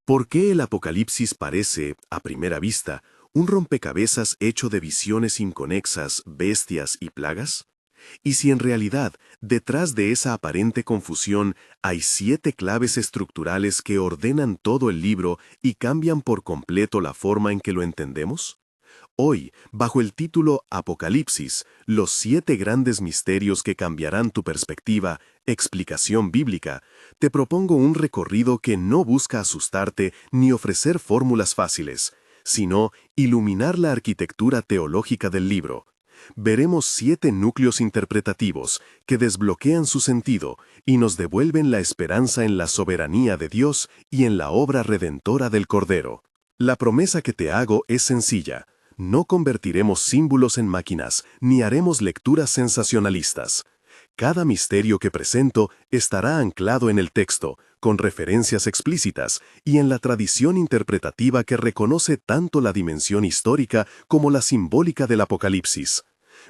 ¿Por qué el Apocalipsis parece, a primera vista, un rompecabezas hecho de visiones inconexas, bestias y plagas? ¿Y si en realidad, detrás de esa aparente confusión, hay 7 claves estructurales que ordenan todo el libro y cambian por completo la forma en que lo entendemos? Hoy, bajo el título Apocalipsis, los 7 grandes misterios que cambiarán tu perspectiva, explicación bíblica, te propongo un recorrido que no busca asustarte ni ofrecer fórmulas fáciles, sino iluminar la arquitectura teológica del libro. Veremos 7 núcleos interpretativos que desbloquean su sentido y nos devuelven la esperanza en la soberanía de Dios y en la obra redentora del Cordero. La promesa que te hago es sencilla. No convertiremos símbolos en máquinas, ni haremos lecturas sensacionalistas. Cada misterio que presento estará anclado en el texto, con referencias explícitas, y en la tradición interpretativa que reconoce tanto la dimensión histórica como la simbólica del Apocalipsis.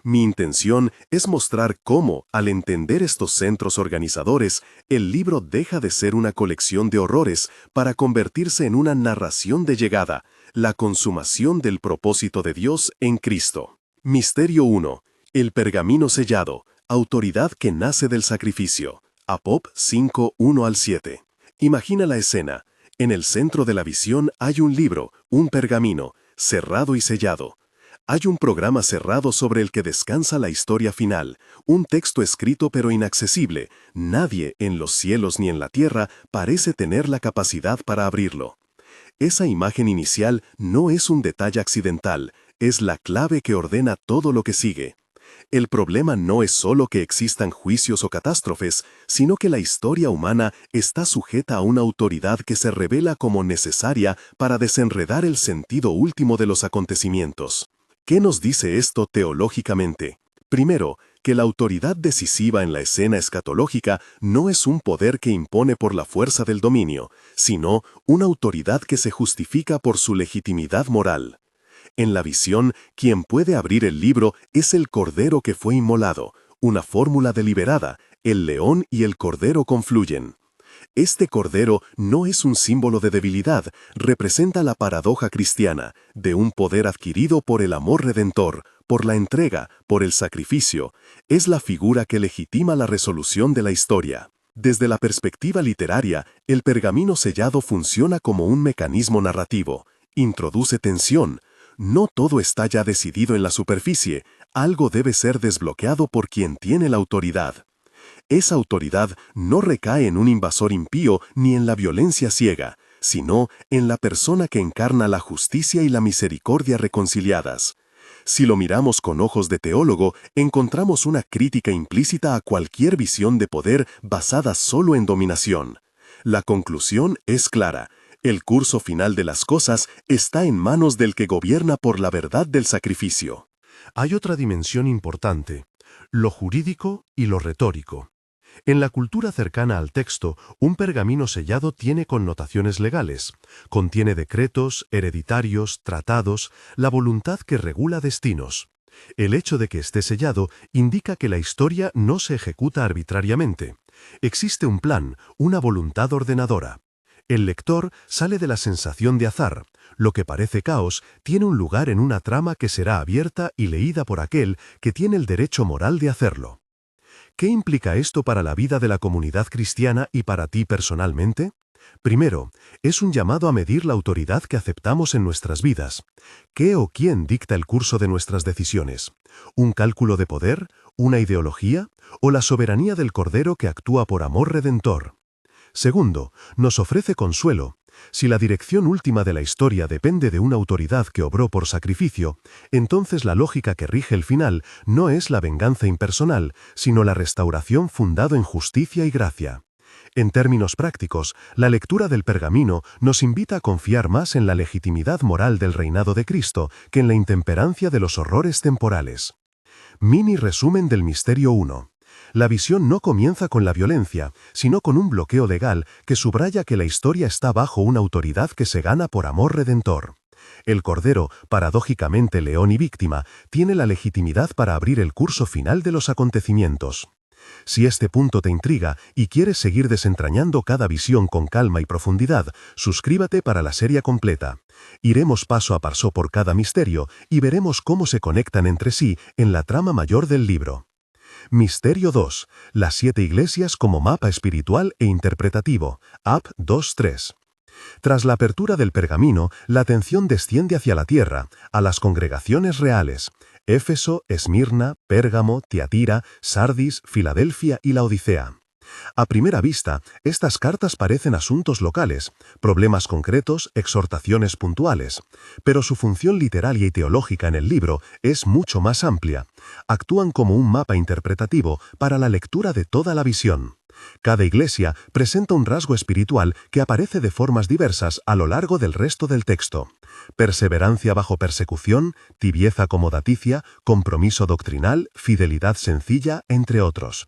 Mi intención es mostrar cómo, al entender estos centros organizadores, el libro deja de ser una colección de horrores para convertirse en una narración de llegada, la consumación del propósito de Dios en Cristo. Misterio 1. El pergamino sellado, autoridad que nace del sacrificio. Apop 5, 1 al 7. Imagina la escena. En el centro de la visión hay un libro, un pergamino, cerrado y sellado. Hay un programa cerrado sobre el que descansa la historia final, un texto escrito pero inaccesible. Nadie, en los cielos ni en la tierra, parece tener la capacidad para abrirlo. Esa imagen inicial no es un detalle accidental, es la clave que ordena todo lo que sigue. El problema no es solo que existan juicios o catástrofes, sino que la historia humana está sujeta a una autoridad que se revela como necesaria para desenredar el sentido último de los acontecimientos. ¿Qué nos dice esto teológicamente? Primero, que la autoridad decisiva en la escena escatológica no es un poder que impone por la fuerza del dominio, sino una autoridad que se justifica por su legitimidad moral. En la visión, quien puede abrir el libro es el Cordero que fue inmolado, una fórmula deliberada, el león y el Cordero confluyen. Este Cordero no es un símbolo de debilidad, representa la paradoja cristiana, de un poder adquirido por el amor redentor, por la entrega, por el sacrificio. Es la figura que legitima la resolución de la historia. Desde la perspectiva literaria, el pergamino sellado funciona como un mecanismo narrativo. Introduce tensión. No todo está ya decidido en la superficie, algo debe ser desbloqueado por quien tiene la autoridad. Esa autoridad no recae en un invasor impío ni en la violencia ciega, sino en la persona que encarna la justicia y la misericordia reconciliadas. Si lo miramos con ojos de teólogo, encontramos una crítica implícita a cualquier visión de poder basada solo en dominación. La conclusión es clara. El curso final de las cosas está en manos del que gobierna por la verdad del sacrificio. Hay otra dimensión importante, lo jurídico y lo retórico. En la cultura cercana al texto, un pergamino sellado tiene connotaciones legales. Contiene decretos, hereditarios, tratados, la voluntad que regula destinos. El hecho de que esté sellado indica que la historia no se ejecuta arbitrariamente. Existe un plan, una voluntad ordenadora. El lector sale de la sensación de azar. Lo que parece caos tiene un lugar en una trama que será abierta y leída por aquel que tiene el derecho moral de hacerlo. ¿Qué implica esto para la vida de la comunidad cristiana y para ti personalmente? Primero, es un llamado a medir la autoridad que aceptamos en nuestras vidas. ¿Qué o quién dicta el curso de nuestras decisiones? ¿Un cálculo de poder? ¿Una ideología? ¿O la soberanía del Cordero que actúa por amor redentor? Segundo, nos ofrece consuelo. Si la dirección última de la historia depende de una autoridad que obró por sacrificio, entonces la lógica que rige el final no es la venganza impersonal, sino la restauración fundado en justicia y gracia. En términos prácticos, la lectura del pergamino nos invita a confiar más en la legitimidad moral del reinado de Cristo que en la intemperancia de los horrores temporales. Mini resumen del misterio 1. La visión no comienza con la violencia, sino con un bloqueo legal que subraya que la historia está bajo una autoridad que se gana por amor redentor. El Cordero, paradójicamente león y víctima, tiene la legitimidad para abrir el curso final de los acontecimientos. Si este punto te intriga y quieres seguir desentrañando cada visión con calma y profundidad, suscríbete para la serie completa. Iremos paso a paso por cada misterio y veremos cómo se conectan entre sí en la trama mayor del libro. Misterio 2. Las 7 iglesias como mapa espiritual e interpretativo. App 2.3. Tras la apertura del pergamino, la atención desciende hacia la tierra, a las congregaciones reales: Éfeso, Esmirna, Pérgamo, Tiatira, Sardis, Filadelfia y Laodicea. A primera vista, estas cartas parecen asuntos locales, problemas concretos, exhortaciones puntuales, pero su función literaria y teológica en el libro es mucho más amplia. Actúan como un mapa interpretativo para la lectura de toda la visión. Cada iglesia presenta un rasgo espiritual que aparece de formas diversas a lo largo del resto del texto: perseverancia bajo persecución, tibieza acomodaticia, compromiso doctrinal, fidelidad sencilla, entre otros.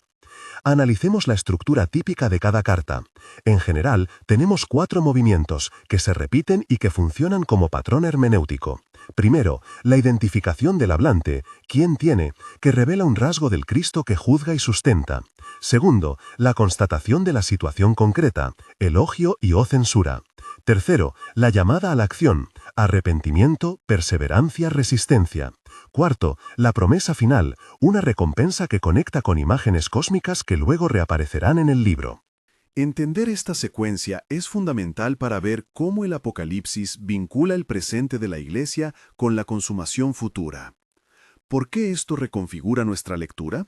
Analicemos la estructura típica de cada carta. En general, tenemos 4 movimientos que se repiten y que funcionan como patrón hermenéutico. Primero, la identificación del hablante, quién tiene, que revela un rasgo del Cristo que juzga y sustenta. Segundo, la constatación de la situación concreta, elogio y o censura. Tercero, la llamada a la acción, arrepentimiento, perseverancia, resistencia. Cuarto, la promesa final, una recompensa que conecta con imágenes cósmicas que luego reaparecerán en el libro. Entender esta secuencia es fundamental para ver cómo el Apocalipsis vincula el presente de la Iglesia con la consumación futura. ¿Por qué esto reconfigura nuestra lectura?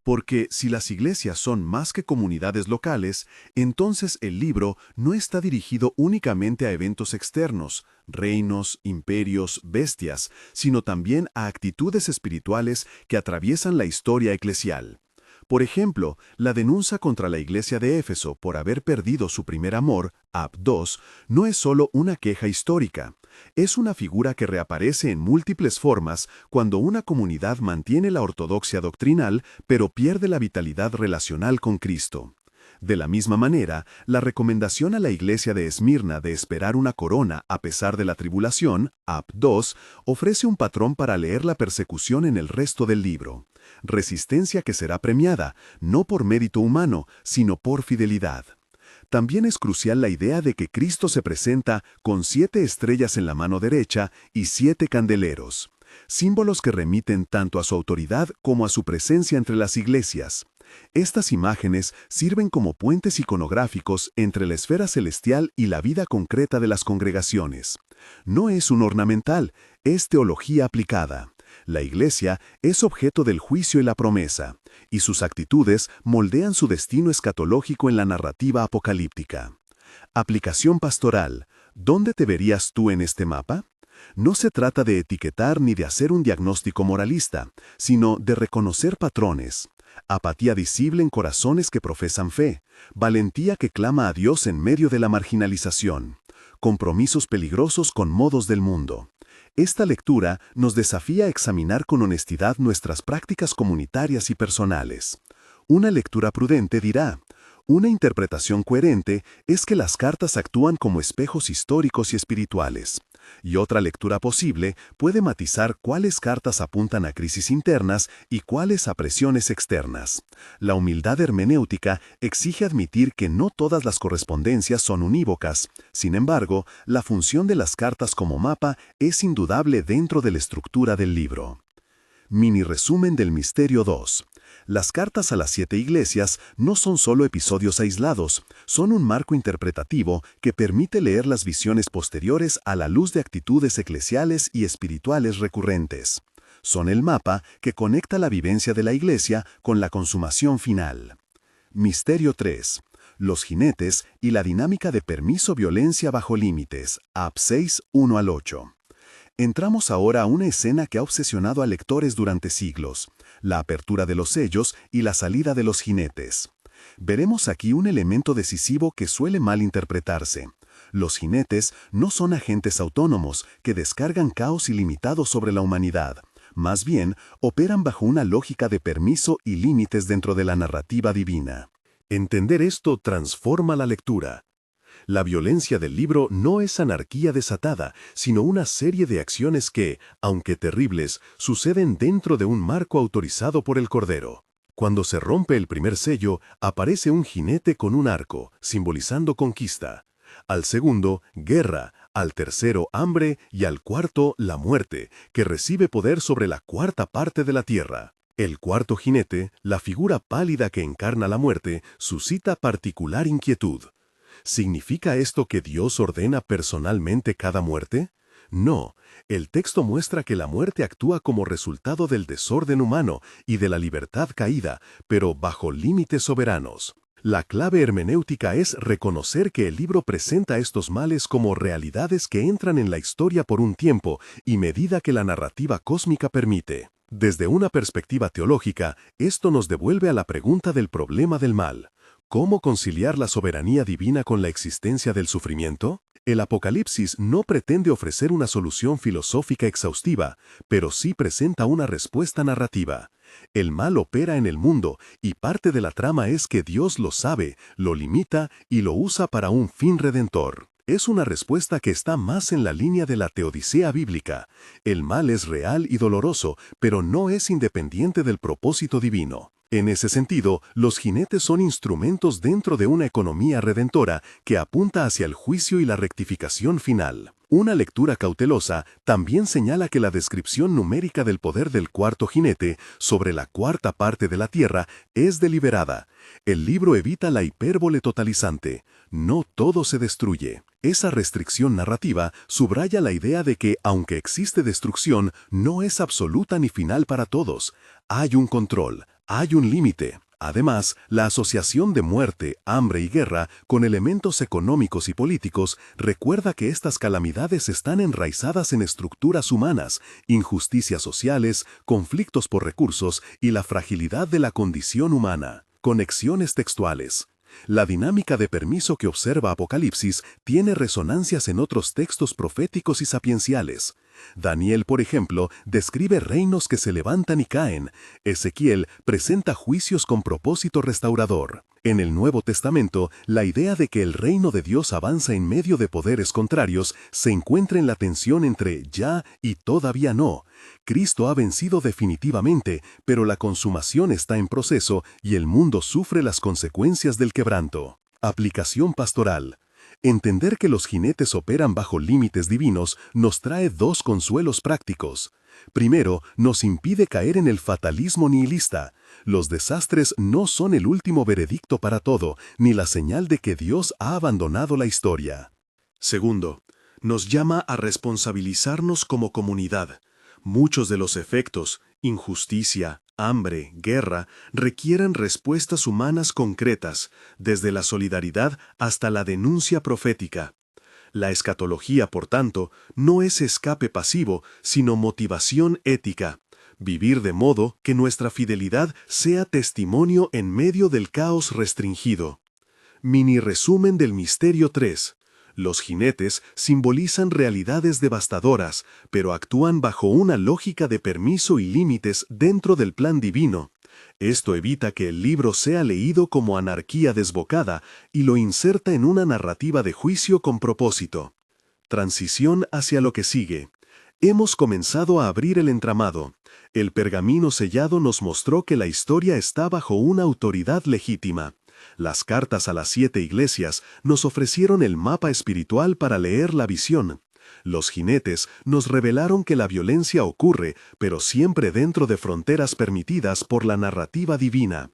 Porque si las iglesias son más que comunidades locales, entonces el libro no está dirigido únicamente a eventos externos, reinos, imperios, bestias, sino también a actitudes espirituales que atraviesan la historia eclesial. Por ejemplo, la denuncia contra la iglesia de Éfeso por haber perdido su primer amor, App 2, no es solo una queja histórica. Es una figura que reaparece en múltiples formas cuando una comunidad mantiene la ortodoxia doctrinal, pero pierde la vitalidad relacional con Cristo. De la misma manera, la recomendación a la iglesia de Esmirna de esperar una corona a pesar de la tribulación, App 2, ofrece un patrón para leer la persecución en el resto del libro. Resistencia que será premiada, no por mérito humano, sino por fidelidad. También es crucial la idea de que Cristo se presenta con 7 estrellas en la mano derecha y 7 candeleros, símbolos que remiten tanto a su autoridad como a su presencia entre las iglesias. Estas imágenes sirven como puentes iconográficos entre la esfera celestial y la vida concreta de las congregaciones. No es un ornamental, es teología aplicada. La iglesia es objeto del juicio y la promesa, y sus actitudes moldean su destino escatológico en la narrativa apocalíptica. Aplicación pastoral. ¿Dónde te verías tú en este mapa? No se trata de etiquetar ni de hacer un diagnóstico moralista, sino de reconocer patrones. Apatía visible en corazones que profesan fe, valentía que clama a Dios en medio de la marginalización, compromisos peligrosos con modos del mundo. Esta lectura nos desafía a examinar con honestidad nuestras prácticas comunitarias y personales. Una lectura prudente dirá: una interpretación coherente es que las cartas actúan como espejos históricos y espirituales. Y otra lectura posible puede matizar cuáles cartas apuntan a crisis internas y cuáles a presiones externas. La humildad hermenéutica exige admitir que no todas las correspondencias son unívocas. Sin embargo, la función de las cartas como mapa es indudable dentro de la estructura del libro. Mini resumen del Misterio 2. Las cartas a las 7 iglesias no son solo episodios aislados, son un marco interpretativo que permite leer las visiones posteriores a la luz de actitudes eclesiales y espirituales recurrentes. Son el mapa que conecta la vivencia de la iglesia con la consumación final. Misterio 3. Los jinetes y la dinámica de permiso-violencia bajo límites, App 6, 1 al 8. Entramos ahora a una escena que ha obsesionado a lectores durante siglos: la apertura de los sellos y la salida de los jinetes. Veremos aquí un elemento decisivo que suele malinterpretarse. Los jinetes no son agentes autónomos que descargan caos ilimitado sobre la humanidad. Más bien, operan bajo una lógica de permiso y límites dentro de la narrativa divina. Entender esto transforma la lectura. La violencia del libro no es anarquía desatada, sino una serie de acciones que, aunque terribles, suceden dentro de un marco autorizado por el Cordero. Cuando se rompe el primer sello, aparece un jinete con un arco, simbolizando conquista. Al segundo, guerra. Al tercero, hambre. Y al cuarto, la muerte, que recibe poder sobre la cuarta parte de la tierra. El cuarto jinete, la figura pálida que encarna la muerte, suscita particular inquietud. ¿Significa esto que Dios ordena personalmente cada muerte? No, el texto muestra que la muerte actúa como resultado del desorden humano y de la libertad caída, pero bajo límites soberanos. La clave hermenéutica es reconocer que el libro presenta estos males como realidades que entran en la historia por un tiempo y medida que la narrativa cósmica permite. Desde una perspectiva teológica, esto nos devuelve a la pregunta del problema del mal. ¿Cómo conciliar la soberanía divina con la existencia del sufrimiento? El Apocalipsis no pretende ofrecer una solución filosófica exhaustiva, pero sí presenta una respuesta narrativa. El mal opera en el mundo y parte de la trama es que Dios lo sabe, lo limita y lo usa para un fin redentor. Es una respuesta que está más en la línea de la teodicea bíblica. El mal es real y doloroso, pero no es independiente del propósito divino. En ese sentido, los jinetes son instrumentos dentro de una economía redentora que apunta hacia el juicio y la rectificación final. Una lectura cautelosa también señala que la descripción numérica del poder del cuarto jinete sobre la cuarta parte de la tierra es deliberada. El libro evita la hipérbole totalizante. No todo se destruye. Esa restricción narrativa subraya la idea de que, aunque existe destrucción, no es absoluta ni final para todos. Hay un control, hay un límite. Además, la asociación de muerte, hambre y guerra con elementos económicos y políticos recuerda que estas calamidades están enraizadas en estructuras humanas, injusticias sociales, conflictos por recursos y la fragilidad de la condición humana. Conexiones textuales. La dinámica de permiso que observa Apocalipsis tiene resonancias en otros textos proféticos y sapienciales. Daniel, por ejemplo, describe reinos que se levantan y caen. Ezequiel presenta juicios con propósito restaurador. En el Nuevo Testamento, la idea de que el reino de Dios avanza en medio de poderes contrarios se encuentra en la tensión entre ya y todavía no. Cristo ha vencido definitivamente, pero la consumación está en proceso y el mundo sufre las consecuencias del quebranto. Aplicación pastoral. Entender que los jinetes operan bajo límites divinos nos trae dos consuelos prácticos. Primero, nos impide caer en el fatalismo nihilista. Los desastres no son el último veredicto para todo, ni la señal de que Dios ha abandonado la historia. Segundo, nos llama a responsabilizarnos como comunidad. Muchos de los efectos, injusticia, hambre, guerra, requieren respuestas humanas concretas, desde la solidaridad hasta la denuncia profética. La escatología, por tanto, no es escape pasivo, sino motivación ética. Vivir de modo que nuestra fidelidad sea testimonio en medio del caos restringido. Mini resumen del misterio 3. Los jinetes simbolizan realidades devastadoras, pero actúan bajo una lógica de permiso y límites dentro del plan divino. Esto evita que el libro sea leído como anarquía desbocada y lo inserta en una narrativa de juicio con propósito. Transición hacia lo que sigue. Hemos comenzado a abrir el entramado. El pergamino sellado nos mostró que la historia está bajo una autoridad legítima. Las cartas a las 7 iglesias nos ofrecieron el mapa espiritual para leer la visión. Los jinetes nos revelaron que la violencia ocurre, pero siempre dentro de fronteras permitidas por la narrativa divina.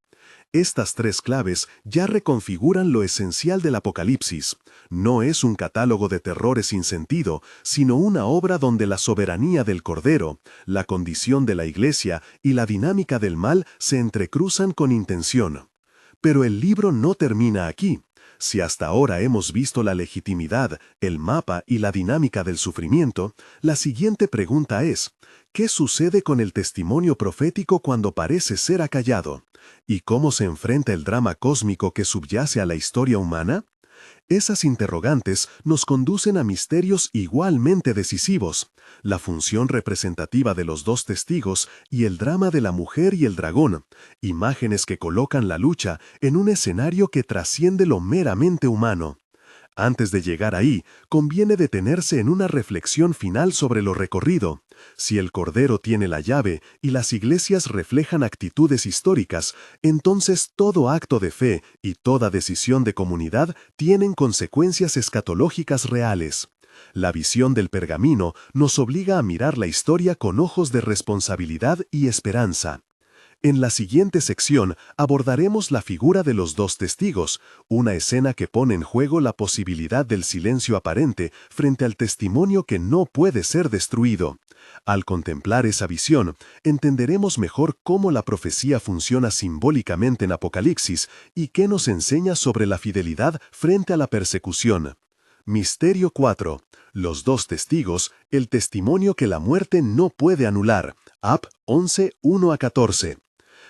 Estas tres claves ya reconfiguran lo esencial del Apocalipsis. No es un catálogo de terrores sin sentido, sino una obra donde la soberanía del Cordero, la condición de la Iglesia y la dinámica del mal se entrecruzan con intención. Pero el libro no termina aquí. Si hasta ahora hemos visto la legitimidad, el mapa y la dinámica del sufrimiento, la siguiente pregunta es, ¿qué sucede con el testimonio profético cuando parece ser acallado? ¿Y cómo se enfrenta el drama cósmico que subyace a la historia humana? Esas interrogantes nos conducen a misterios igualmente decisivos, la función representativa de los dos testigos y el drama de la mujer y el dragón, imágenes que colocan la lucha en un escenario que trasciende lo meramente humano. Antes de llegar ahí, conviene detenerse en una reflexión final sobre lo recorrido. Si el Cordero tiene la llave y las iglesias reflejan actitudes históricas, entonces todo acto de fe y toda decisión de comunidad tienen consecuencias escatológicas reales. La visión del pergamino nos obliga a mirar la historia con ojos de responsabilidad y esperanza. En la siguiente sección abordaremos la figura de los dos testigos, una escena que pone en juego la posibilidad del silencio aparente frente al testimonio que no puede ser destruido. Al contemplar esa visión, entenderemos mejor cómo la profecía funciona simbólicamente en Apocalipsis y qué nos enseña sobre la fidelidad frente a la persecución. Misterio 4. Los dos testigos, el testimonio que la muerte no puede anular. Ap 11, 1-14.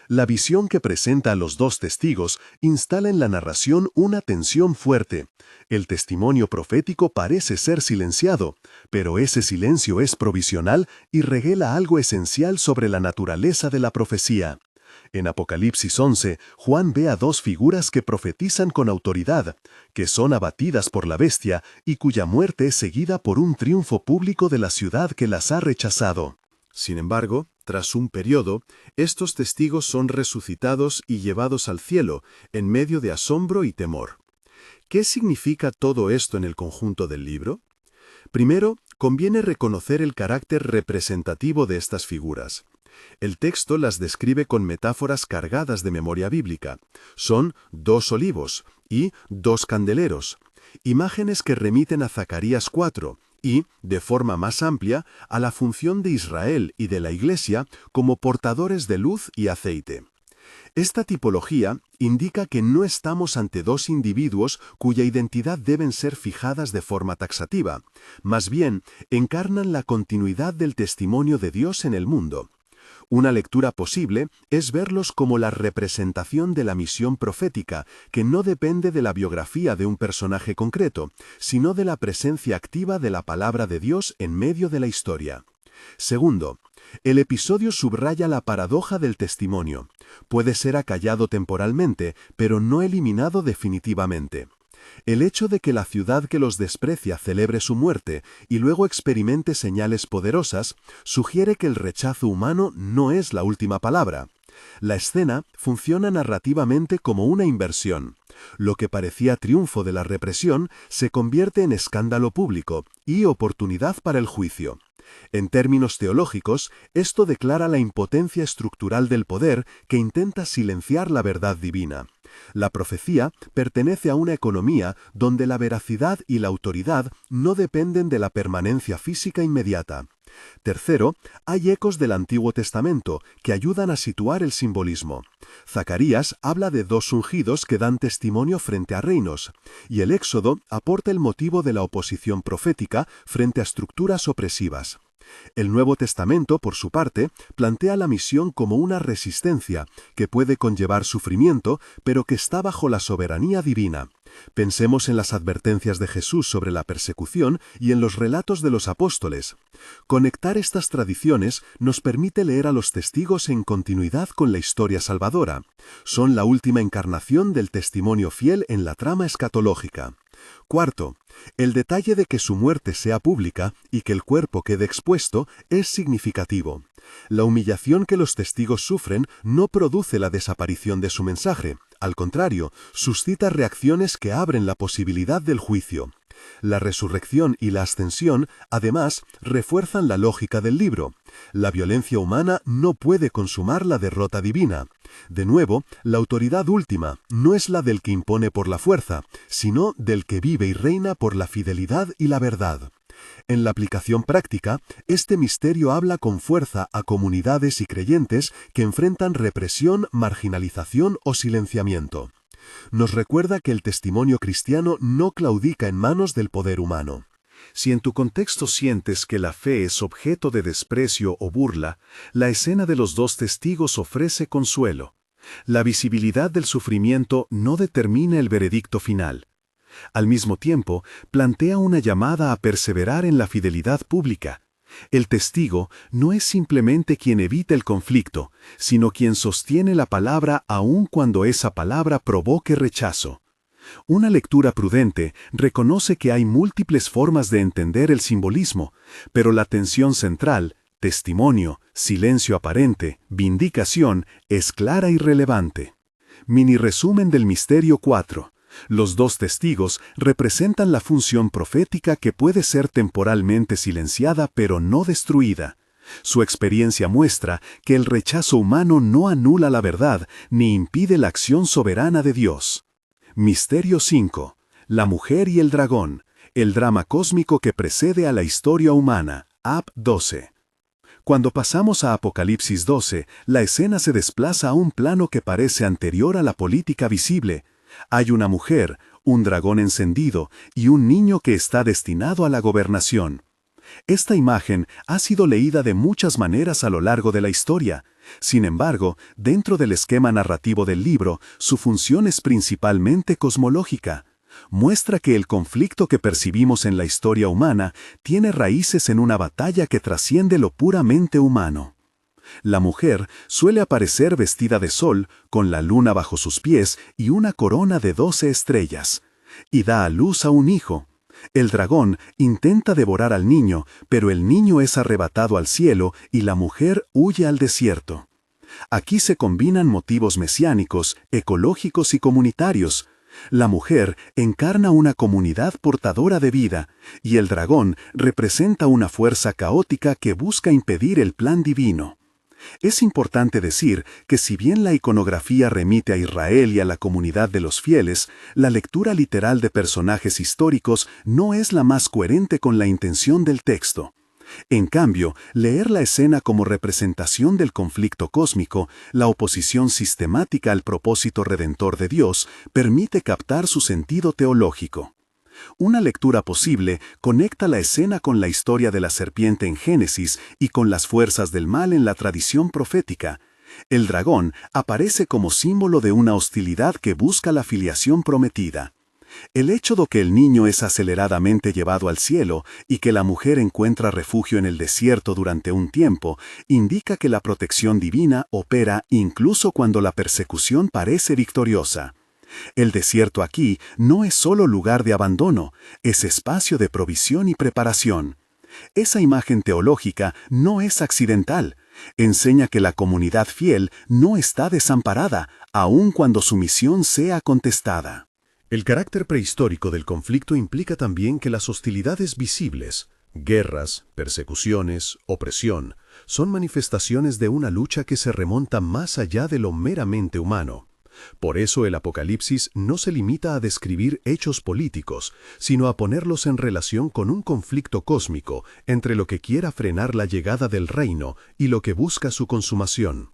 La visión que presenta a los dos testigos instala en la narración una tensión fuerte. El testimonio profético parece ser silenciado, pero ese silencio es provisional y revela algo esencial sobre la naturaleza de la profecía. En Apocalipsis 11, Juan ve a dos figuras que profetizan con autoridad, que son abatidas por la bestia y cuya muerte es seguida por un triunfo público de la ciudad que las ha rechazado. Sin embargo, tras un periodo, estos testigos son resucitados y llevados al cielo, en medio de asombro y temor. ¿Qué significa todo esto en el conjunto del libro? Primero, conviene reconocer el carácter representativo de estas figuras. El texto las describe con metáforas cargadas de memoria bíblica. Son 2 olivos y 2 candeleros, imágenes que remiten a Zacarías 4 y, de forma más amplia, a la función de Israel y de la Iglesia como portadores de luz y aceite. Esta tipología indica que no estamos ante dos individuos cuya identidad deben ser fijadas de forma taxativa, más bien encarnan la continuidad del testimonio de Dios en el mundo. Una lectura posible es verlos como la representación de la misión profética, que no depende de la biografía de un personaje concreto, sino de la presencia activa de la palabra de Dios en medio de la historia. Segundo, el episodio subraya la paradoja del testimonio. Puede ser acallado temporalmente, pero no eliminado definitivamente. El hecho de que la ciudad que los desprecia celebre su muerte y luego experimente señales poderosas sugiere que el rechazo humano no es la última palabra. La escena funciona narrativamente como una inversión. Lo que parecía triunfo de la represión se convierte en escándalo público y oportunidad para el juicio. En términos teológicos, esto declara la impotencia estructural del poder que intenta silenciar la verdad divina. La profecía pertenece a una economía donde la veracidad y la autoridad no dependen de la permanencia física inmediata. Tercero, hay ecos del Antiguo Testamento que ayudan a situar el simbolismo. Zacarías habla de 2 ungidos que dan testimonio frente a reinos, y el Éxodo aporta el motivo de la oposición profética frente a estructuras opresivas. El Nuevo Testamento, por su parte, plantea la misión como una resistencia que puede conllevar sufrimiento, pero que está bajo la soberanía divina. Pensemos en las advertencias de Jesús sobre la persecución y en los relatos de los apóstoles. Conectar estas tradiciones nos permite leer a los testigos en continuidad con la historia salvadora. Son la última encarnación del testimonio fiel en la trama escatológica. Cuarto, el detalle de que su muerte sea pública y que el cuerpo quede expuesto es significativo. La humillación que los testigos sufren no produce la desaparición de su mensaje. Al contrario, suscita reacciones que abren la posibilidad del juicio. La resurrección y la ascensión, además, refuerzan la lógica del libro. La violencia humana no puede consumar la derrota divina. De nuevo, la autoridad última no es la del que impone por la fuerza, sino del que vive y reina por la fidelidad y la verdad. En la aplicación práctica, este misterio habla con fuerza a comunidades y creyentes que enfrentan represión, marginalización o silenciamiento. Nos recuerda que el testimonio cristiano no claudica en manos del poder humano. Si en tu contexto sientes que la fe es objeto de desprecio o burla, la escena de los 2 testigos ofrece consuelo. La visibilidad del sufrimiento no determina el veredicto final. Al mismo tiempo, plantea una llamada a perseverar en la fidelidad pública. El testigo no es simplemente quien evita el conflicto, sino quien sostiene la palabra aun cuando esa palabra provoque rechazo. Una lectura prudente reconoce que hay múltiples formas de entender el simbolismo, pero la tensión central, testimonio, silencio aparente, vindicación, es clara y relevante. Mini resumen del misterio 4. Los dos testigos representan la función profética que puede ser temporalmente silenciada pero no destruida. Su experiencia muestra que el rechazo humano no anula la verdad ni impide la acción soberana de Dios. Misterio 5. La mujer y el dragón. El drama cósmico que precede a la historia humana. Ap 12. Cuando pasamos a Apocalipsis 12, la escena se desplaza a un plano que parece anterior a la política visible. Hay una mujer, un dragón encendido y un niño que está destinado a la gobernación. Esta imagen ha sido leída de muchas maneras a lo largo de la historia. Sin embargo, dentro del esquema narrativo del libro, su función es principalmente cosmológica. Muestra que el conflicto que percibimos en la historia humana tiene raíces en una batalla que trasciende lo puramente humano. La mujer suele aparecer vestida de sol, con la luna bajo sus pies y una corona de 12 estrellas, y da a luz a un hijo. El dragón intenta devorar al niño, pero el niño es arrebatado al cielo y la mujer huye al desierto. Aquí se combinan motivos mesiánicos, ecológicos y comunitarios. La mujer encarna una comunidad portadora de vida, y el dragón representa una fuerza caótica que busca impedir el plan divino. Es importante decir que si bien la iconografía remite a Israel y a la comunidad de los fieles, la lectura literal de personajes históricos no es la más coherente con la intención del texto. En cambio, leer la escena como representación del conflicto cósmico, la oposición sistemática al propósito redentor de Dios, permite captar su sentido teológico. Una lectura posible conecta la escena con la historia de la serpiente en Génesis y con las fuerzas del mal en la tradición profética. El dragón aparece como símbolo de una hostilidad que busca la filiación prometida. El hecho de que el niño es aceleradamente llevado al cielo y que la mujer encuentra refugio en el desierto durante un tiempo, indica que la protección divina opera incluso cuando la persecución parece victoriosa. El desierto aquí no es solo lugar de abandono, es espacio de provisión y preparación. Esa imagen teológica no es accidental. Enseña que la comunidad fiel no está desamparada, aun cuando su misión sea contestada. El carácter prehistórico del conflicto implica también que las hostilidades visibles, guerras, persecuciones, opresión, son manifestaciones de una lucha que se remonta más allá de lo meramente humano. Por eso el Apocalipsis no se limita a describir hechos políticos, sino a ponerlos en relación con un conflicto cósmico entre lo que quiera frenar la llegada del reino y lo que busca su consumación.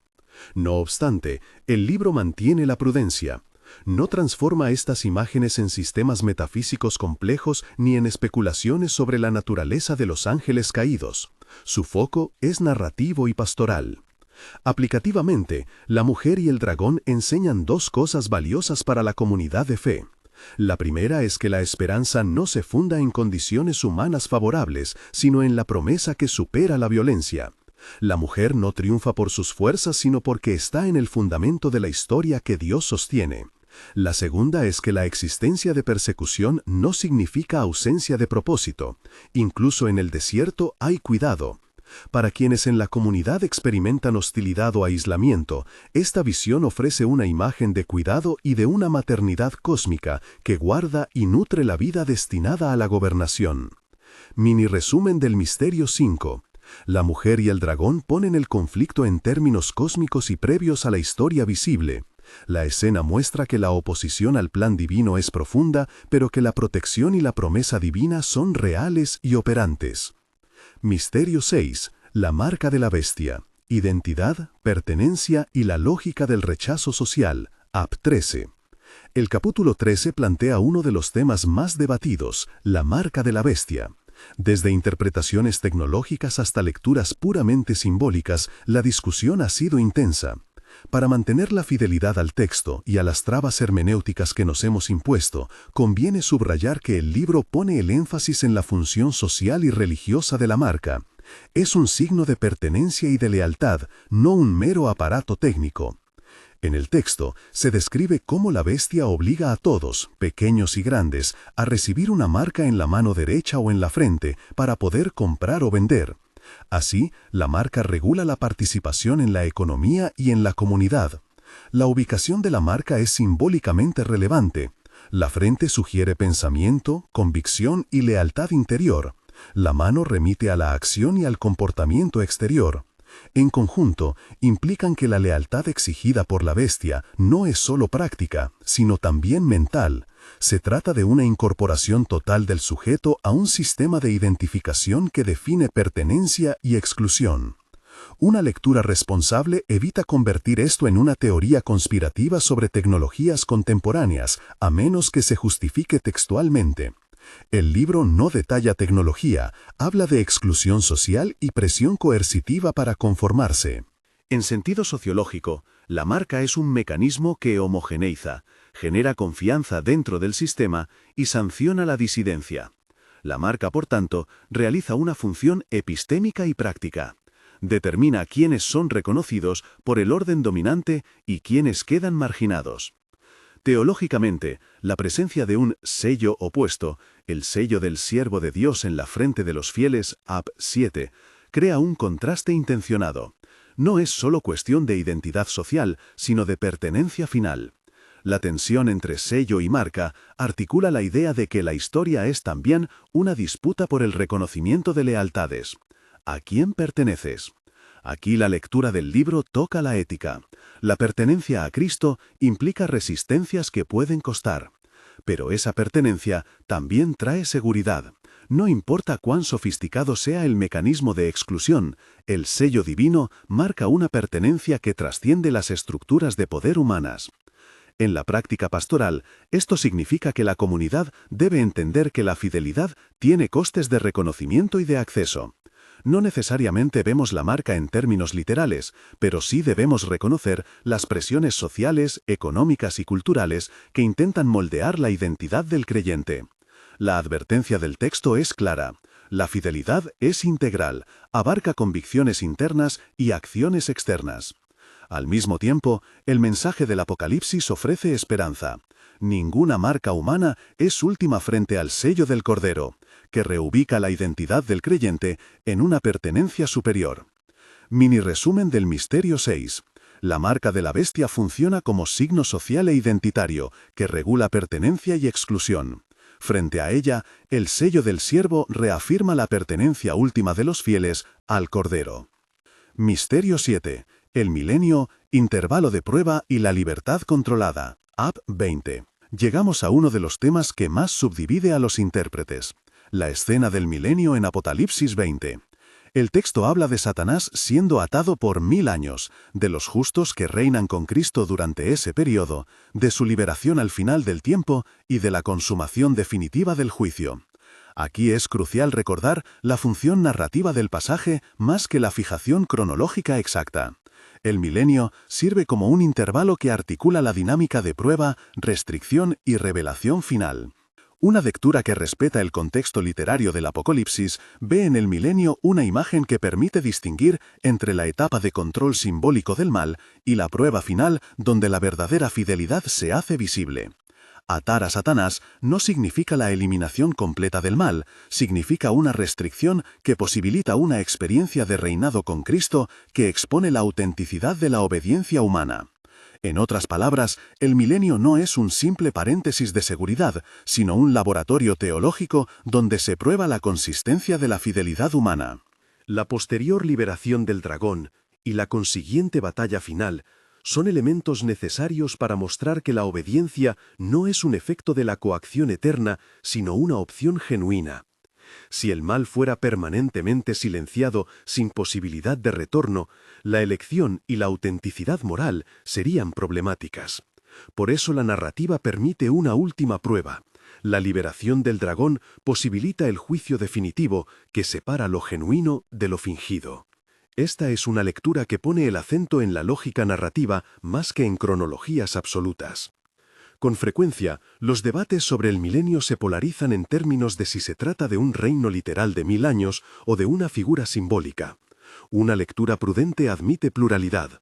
No obstante, el libro mantiene la prudencia. No transforma estas imágenes en sistemas metafísicos complejos ni en especulaciones sobre la naturaleza de los ángeles caídos. Su foco es narrativo y pastoral. Aplicativamente, la mujer y el dragón enseñan dos cosas valiosas para la comunidad de fe. La primera es que la esperanza no se funda en condiciones humanas favorables, sino en la promesa que supera la violencia. La mujer no triunfa por sus fuerzas, sino porque está en el fundamento de la historia que Dios sostiene. La segunda es que la existencia de persecución no significa ausencia de propósito. Incluso en el desierto hay cuidado. Para quienes en la comunidad experimentan hostilidad o aislamiento, esta visión ofrece una imagen de cuidado y de una maternidad cósmica que guarda y nutre la vida destinada a la gobernación. Mini resumen del misterio 5. La mujer y el dragón ponen el conflicto en términos cósmicos y previos a la historia visible. La escena muestra que la oposición al plan divino es profunda, pero que la protección y la promesa divina son reales y operantes. Misterio 6. La marca de la bestia. Identidad, pertenencia y la lógica del rechazo social. Ap 13. El capítulo 13 plantea uno de los temas más debatidos, la marca de la bestia. Desde interpretaciones tecnológicas hasta lecturas puramente simbólicas, la discusión ha sido intensa. Para mantener la fidelidad al texto y a las trabas hermenéuticas que nos hemos impuesto, conviene subrayar que el libro pone el énfasis en la función social y religiosa de la marca. Es un signo de pertenencia y de lealtad, no un mero aparato técnico. En el texto se describe cómo la bestia obliga a todos, pequeños y grandes, a recibir una marca en la mano derecha o en la frente para poder comprar o vender. Así, la marca regula la participación en la economía y en la comunidad. La ubicación de la marca es simbólicamente relevante. La frente sugiere pensamiento, convicción y lealtad interior. La mano remite a la acción y al comportamiento exterior. En conjunto, implican que la lealtad exigida por la bestia no es solo práctica, sino también mental. Se trata de una incorporación total del sujeto a un sistema de identificación que define pertenencia y exclusión. Una lectura responsable evita convertir esto en una teoría conspirativa sobre tecnologías contemporáneas, a menos que se justifique textualmente. El libro no detalla tecnología, habla de exclusión social y presión coercitiva para conformarse. En sentido sociológico, la marca es un mecanismo que homogeneiza, genera confianza dentro del sistema y sanciona la disidencia. La marca, por tanto, realiza una función epistémica y práctica. Determina quiénes son reconocidos por el orden dominante y quiénes quedan marginados. Teológicamente, la presencia de un sello opuesto, el sello del siervo de Dios en la frente de los fieles, Ap 7, crea un contraste intencionado. No es solo cuestión de identidad social, sino de pertenencia final. La tensión entre sello y marca articula la idea de que la historia es también una disputa por el reconocimiento de lealtades. ¿A quién perteneces? Aquí la lectura del libro toca la ética. La pertenencia a Cristo implica resistencias que pueden costar. Pero esa pertenencia también trae seguridad. No importa cuán sofisticado sea el mecanismo de exclusión, el sello divino marca una pertenencia que trasciende las estructuras de poder humanas. En la práctica pastoral, esto significa que la comunidad debe entender que la fidelidad tiene costes de reconocimiento y de acceso. No necesariamente vemos la marca en términos literales, pero sí debemos reconocer las presiones sociales, económicas y culturales que intentan moldear la identidad del creyente. La advertencia del texto es clara. La fidelidad es integral, abarca convicciones internas y acciones externas. Al mismo tiempo, el mensaje del Apocalipsis ofrece esperanza. Ninguna marca humana es última frente al sello del Cordero, que reubica la identidad del creyente en una pertenencia superior. Mini resumen del misterio 6. La marca de la bestia funciona como signo social e identitario, que regula pertenencia y exclusión. Frente a ella, el sello del siervo reafirma la pertenencia última de los fieles al Cordero. Misterio 7. El milenio, intervalo de prueba y la libertad controlada. Ap 20. Llegamos a uno de los temas que más subdivide a los intérpretes. La escena del milenio en Apocalipsis 20. El texto habla de Satanás siendo atado por 1000 años, de los justos que reinan con Cristo durante ese periodo, de su liberación al final del tiempo y de la consumación definitiva del juicio. Aquí es crucial recordar la función narrativa del pasaje más que la fijación cronológica exacta. El milenio sirve como un intervalo que articula la dinámica de prueba, restricción y revelación final. Una lectura que respeta el contexto literario del Apocalipsis ve en el milenio una imagen que permite distinguir entre la etapa de control simbólico del mal y la prueba final donde la verdadera fidelidad se hace visible. Atar a Satanás no significa la eliminación completa del mal, significa una restricción que posibilita una experiencia de reinado con Cristo que expone la autenticidad de la obediencia humana. En otras palabras, el milenio no es un simple paréntesis de seguridad, sino un laboratorio teológico donde se prueba la consistencia de la fidelidad humana. La posterior liberación del dragón y la consiguiente batalla final son elementos necesarios para mostrar que la obediencia no es un efecto de la coacción eterna, sino una opción genuina. Si el mal fuera permanentemente silenciado sin posibilidad de retorno, la elección y la autenticidad moral serían problemáticas. Por eso la narrativa permite una última prueba. La liberación del dragón posibilita el juicio definitivo que separa lo genuino de lo fingido. Esta es una lectura que pone el acento en la lógica narrativa más que en cronologías absolutas. Con frecuencia, los debates sobre el milenio se polarizan en términos de si se trata de un reino literal de 1000 años o de una figura simbólica. Una lectura prudente admite pluralidad.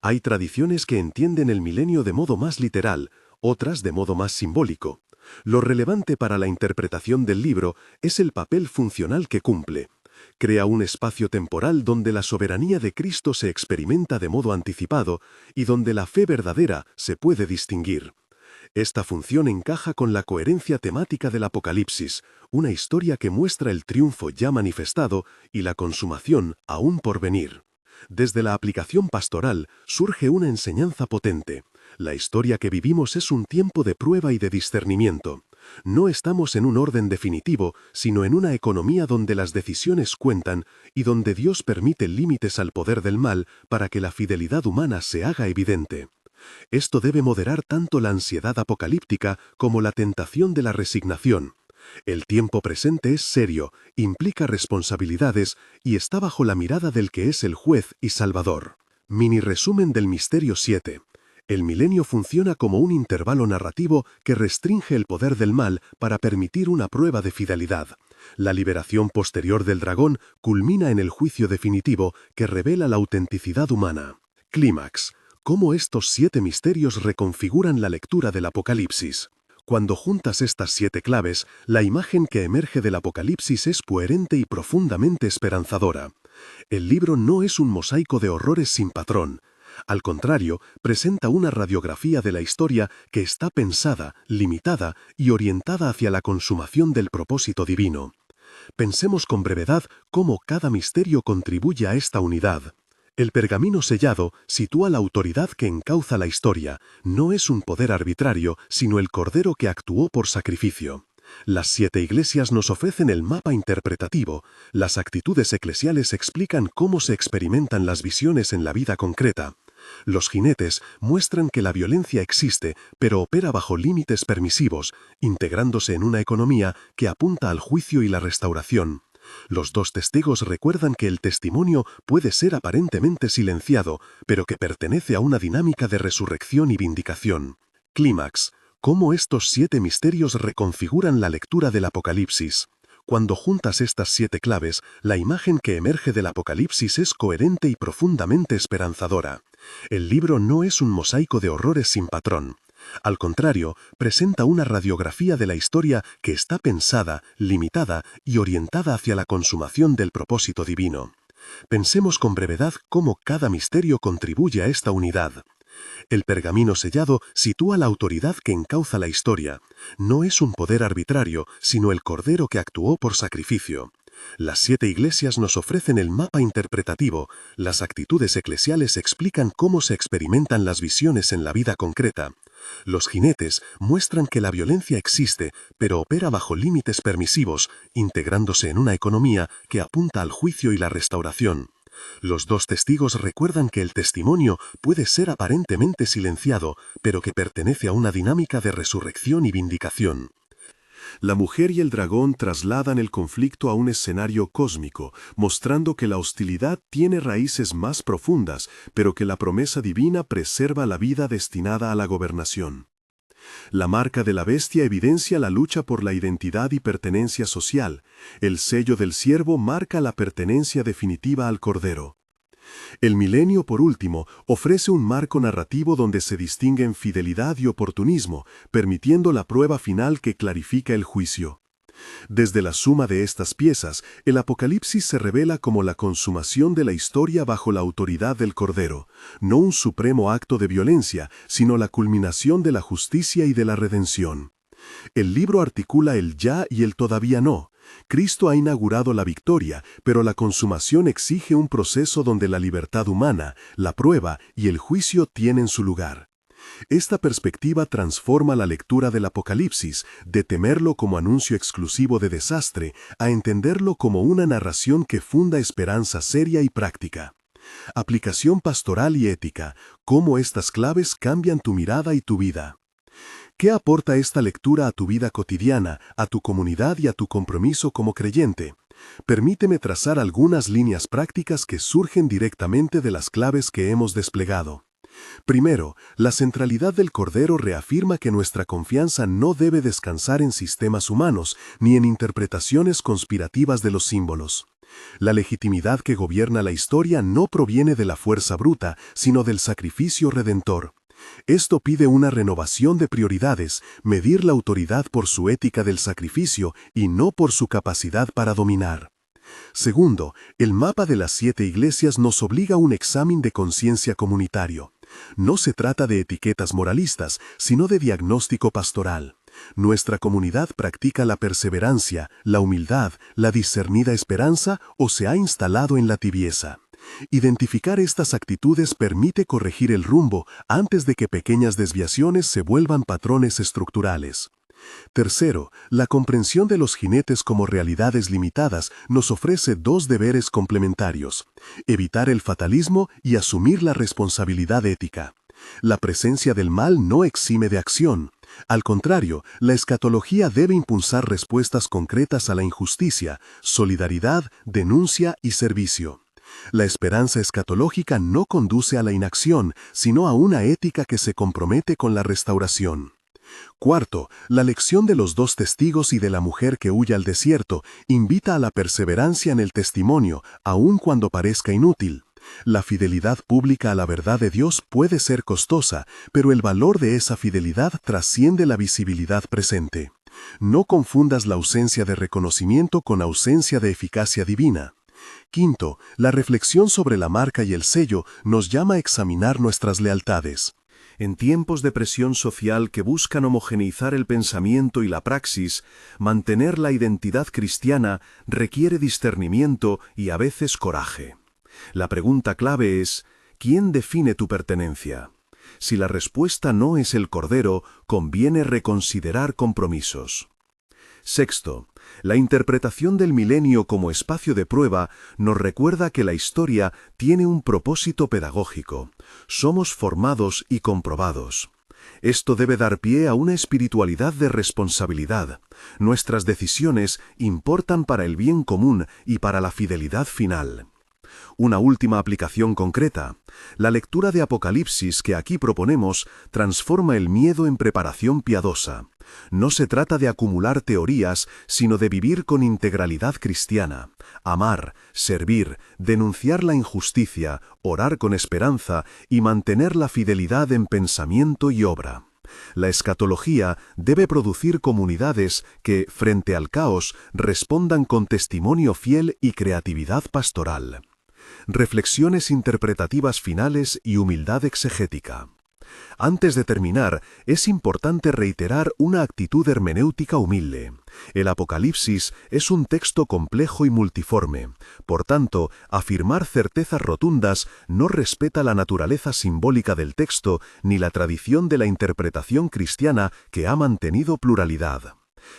Hay tradiciones que entienden el milenio de modo más literal, otras de modo más simbólico. Lo relevante para la interpretación del libro es el papel funcional que cumple. Crea un espacio temporal donde la soberanía de Cristo se experimenta de modo anticipado y donde la fe verdadera se puede distinguir. Esta función encaja con la coherencia temática del Apocalipsis, una historia que muestra el triunfo ya manifestado y la consumación aún por venir. Desde la aplicación pastoral surge una enseñanza potente. La historia que vivimos es un tiempo de prueba y de discernimiento. No estamos en un orden definitivo, sino en una economía donde las decisiones cuentan y donde Dios permite límites al poder del mal para que la fidelidad humana se haga evidente. Esto debe moderar tanto la ansiedad apocalíptica como la tentación de la resignación. El tiempo presente es serio, implica responsabilidades y está bajo la mirada del que es el juez y salvador. Mini resumen del Misterio 7. El milenio funciona como un intervalo narrativo que restringe el poder del mal para permitir una prueba de fidelidad. La liberación posterior del dragón culmina en el juicio definitivo que revela la autenticidad humana. Clímax. ¿Cómo estos 7 misterios reconfiguran la lectura del Apocalipsis? Cuando juntas estas 7 claves, la imagen que emerge del Apocalipsis es coherente y profundamente esperanzadora. El libro no es un mosaico de horrores sin patrón. Al contrario, presenta una radiografía de la historia que está pensada, limitada y orientada hacia la consumación del propósito divino. Pensemos con brevedad cómo cada misterio contribuye a esta unidad. El pergamino sellado sitúa la autoridad que encauza la historia. No es un poder arbitrario, sino el Cordero que actuó por sacrificio. Las 7 iglesias nos ofrecen el mapa interpretativo. Las actitudes eclesiales explican cómo se experimentan las visiones en la vida concreta. Los jinetes muestran que la violencia existe, pero opera bajo límites permisivos, integrándose en una economía que apunta al juicio y la restauración. Los 2 testigos recuerdan que el testimonio puede ser aparentemente silenciado, pero que pertenece a una dinámica de resurrección y vindicación. Clímax. ¿Cómo estos 7 misterios reconfiguran la lectura del Apocalipsis? Cuando juntas estas 7 claves, la imagen que emerge del Apocalipsis es coherente y profundamente esperanzadora. El libro no es un mosaico de horrores sin patrón. Al contrario, presenta una radiografía de la historia que está pensada, limitada y orientada hacia la consumación del propósito divino. Pensemos con brevedad cómo cada misterio contribuye a esta unidad. El pergamino sellado sitúa la autoridad que encauza la historia. No es un poder arbitrario, sino el Cordero que actuó por sacrificio. Las 7 iglesias nos ofrecen el mapa interpretativo. Las actitudes eclesiales explican cómo se experimentan las visiones en la vida concreta. Los jinetes muestran que la violencia existe, pero opera bajo límites permisivos, integrándose en una economía que apunta al juicio y la restauración. Los 2 testigos recuerdan que el testimonio puede ser aparentemente silenciado, pero que pertenece a una dinámica de resurrección y vindicación. La mujer y el dragón trasladan el conflicto a un escenario cósmico, mostrando que la hostilidad tiene raíces más profundas, pero que la promesa divina preserva la vida destinada a la gobernación. La marca de la bestia evidencia la lucha por la identidad y pertenencia social. El sello del siervo marca la pertenencia definitiva al Cordero. El milenio, por último, ofrece un marco narrativo donde se distinguen fidelidad y oportunismo, permitiendo la prueba final que clarifica el juicio. Desde la suma de estas piezas, el Apocalipsis se revela como la consumación de la historia bajo la autoridad del Cordero, no un supremo acto de violencia, sino la culminación de la justicia y de la redención. El libro articula el ya y el todavía no. Cristo ha inaugurado la victoria, pero la consumación exige un proceso donde la libertad humana, la prueba y el juicio tienen su lugar. Esta perspectiva transforma la lectura del Apocalipsis, de temerlo como anuncio exclusivo de desastre, a entenderlo como una narración que funda esperanza seria y práctica. Aplicación pastoral y ética, cómo estas claves cambian tu mirada y tu vida. ¿Qué aporta esta lectura a tu vida cotidiana, a tu comunidad y a tu compromiso como creyente? Permíteme trazar algunas líneas prácticas que surgen directamente de las claves que hemos desplegado. Primero, la centralidad del Cordero reafirma que nuestra confianza no debe descansar en sistemas humanos ni en interpretaciones conspirativas de los símbolos. La legitimidad que gobierna la historia no proviene de la fuerza bruta, sino del sacrificio redentor. Esto pide una renovación de prioridades, medir la autoridad por su ética del sacrificio y no por su capacidad para dominar. Segundo, el mapa de las 7 iglesias nos obliga a un examen de conciencia comunitario. No se trata de etiquetas moralistas, sino de diagnóstico pastoral. ¿Nuestra comunidad practica la perseverancia, la humildad, la discernida esperanza o se ha instalado en la tibieza? Identificar estas actitudes permite corregir el rumbo antes de que pequeñas desviaciones se vuelvan patrones estructurales. Tercero, la comprensión de los jinetes como realidades limitadas nos ofrece 2 deberes complementarios: evitar el fatalismo y asumir la responsabilidad ética. La presencia del mal no exime de acción. Al contrario, la escatología debe impulsar respuestas concretas a la injusticia, solidaridad, denuncia y servicio. La esperanza escatológica no conduce a la inacción, sino a una ética que se compromete con la restauración. Cuarto, la lección de los 2 testigos y de la mujer que huye al desierto invita a la perseverancia en el testimonio, aun cuando parezca inútil. La fidelidad pública a la verdad de Dios puede ser costosa, pero el valor de esa fidelidad trasciende la visibilidad presente. No confundas la ausencia de reconocimiento con ausencia de eficacia divina. Quinto, la reflexión sobre la marca y el sello nos llama a examinar nuestras lealtades. En tiempos de presión social que buscan homogeneizar el pensamiento y la praxis, mantener la identidad cristiana requiere discernimiento y a veces coraje. La pregunta clave es: ¿quién define tu pertenencia? Si la respuesta no es el Cordero, conviene reconsiderar compromisos. Sexto, la interpretación del milenio como espacio de prueba nos recuerda que la historia tiene un propósito pedagógico. Somos formados y comprobados. Esto debe dar pie a una espiritualidad de responsabilidad. Nuestras decisiones importan para el bien común y para la fidelidad final. Una última aplicación concreta. La lectura de Apocalipsis que aquí proponemos transforma el miedo en preparación piadosa. No se trata de acumular teorías, sino de vivir con integralidad cristiana. Amar, servir, denunciar la injusticia, orar con esperanza y mantener la fidelidad en pensamiento y obra. La escatología debe producir comunidades que, frente al caos, respondan con testimonio fiel y creatividad pastoral. Reflexiones interpretativas finales y humildad exegética. Antes de terminar, es importante reiterar una actitud hermenéutica humilde. El Apocalipsis es un texto complejo y multiforme. Por tanto, afirmar certezas rotundas no respeta la naturaleza simbólica del texto ni la tradición de la interpretación cristiana que ha mantenido pluralidad.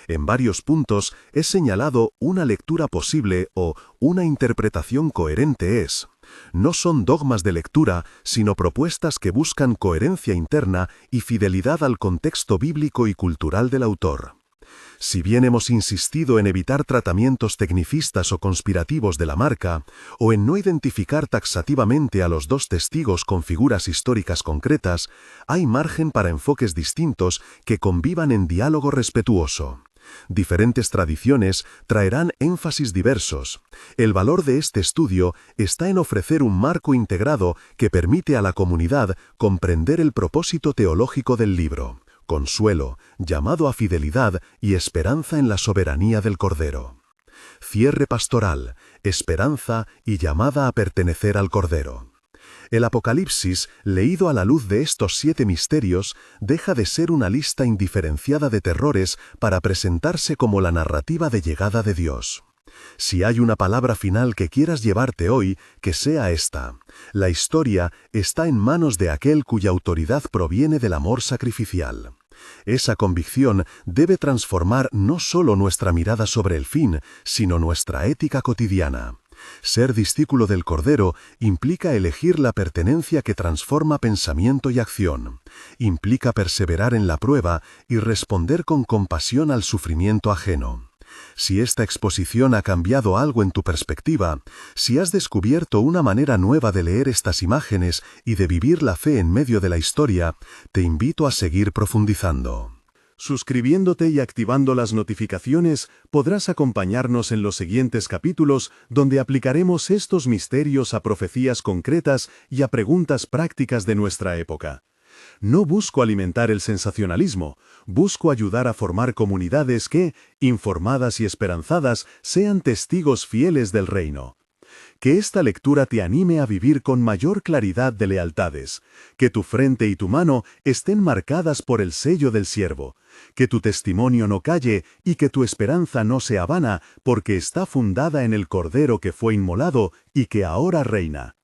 En varios puntos es señalado una lectura posible o una interpretación coherente es. No son dogmas de lectura, sino propuestas que buscan coherencia interna y fidelidad al contexto bíblico y cultural del autor. Si bien hemos insistido en evitar tratamientos tecnicistas o conspirativos de la marca, o en no identificar taxativamente a los 2 testigos con figuras históricas concretas, hay margen para enfoques distintos que convivan en diálogo respetuoso. Diferentes tradiciones traerán énfasis diversos. El valor de este estudio está en ofrecer un marco integrado que permite a la comunidad comprender el propósito teológico del libro: consuelo, llamado a fidelidad y esperanza en la soberanía del Cordero. Cierre pastoral, esperanza y llamada a pertenecer al Cordero. El Apocalipsis, leído a la luz de estos 7 misterios, deja de ser una lista indiferenciada de terrores para presentarse como la narrativa de llegada de Dios. Si hay una palabra final que quieras llevarte hoy, que sea esta: la historia está en manos de aquel cuya autoridad proviene del amor sacrificial. Esa convicción debe transformar no solo nuestra mirada sobre el fin, sino nuestra ética cotidiana. Ser discípulo del Cordero implica elegir la pertenencia que transforma pensamiento y acción. Implica perseverar en la prueba y responder con compasión al sufrimiento ajeno. Si esta exposición ha cambiado algo en tu perspectiva, si has descubierto una manera nueva de leer estas imágenes y de vivir la fe en medio de la historia, te invito a seguir profundizando. Suscribiéndote y activando las notificaciones, podrás acompañarnos en los siguientes capítulos donde aplicaremos estos misterios a profecías concretas y a preguntas prácticas de nuestra época. No busco alimentar el sensacionalismo, busco ayudar a formar comunidades que, informadas y esperanzadas, sean testigos fieles del reino. Que esta lectura te anime a vivir con mayor claridad de lealtades, que tu frente y tu mano estén marcadas por el sello del siervo, que tu testimonio no calle y que tu esperanza no sea vana, porque está fundada en el Cordero que fue inmolado y que ahora reina.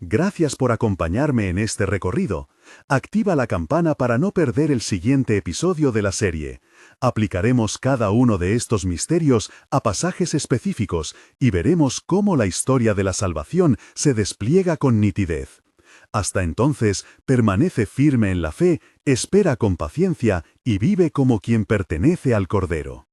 Gracias por acompañarme en este recorrido. Activa la campana para no perder el siguiente episodio de la serie. Aplicaremos cada uno de estos misterios a pasajes específicos y veremos cómo la historia de la salvación se despliega con nitidez. Hasta entonces, permanece firme en la fe, espera con paciencia y vive como quien pertenece al Cordero.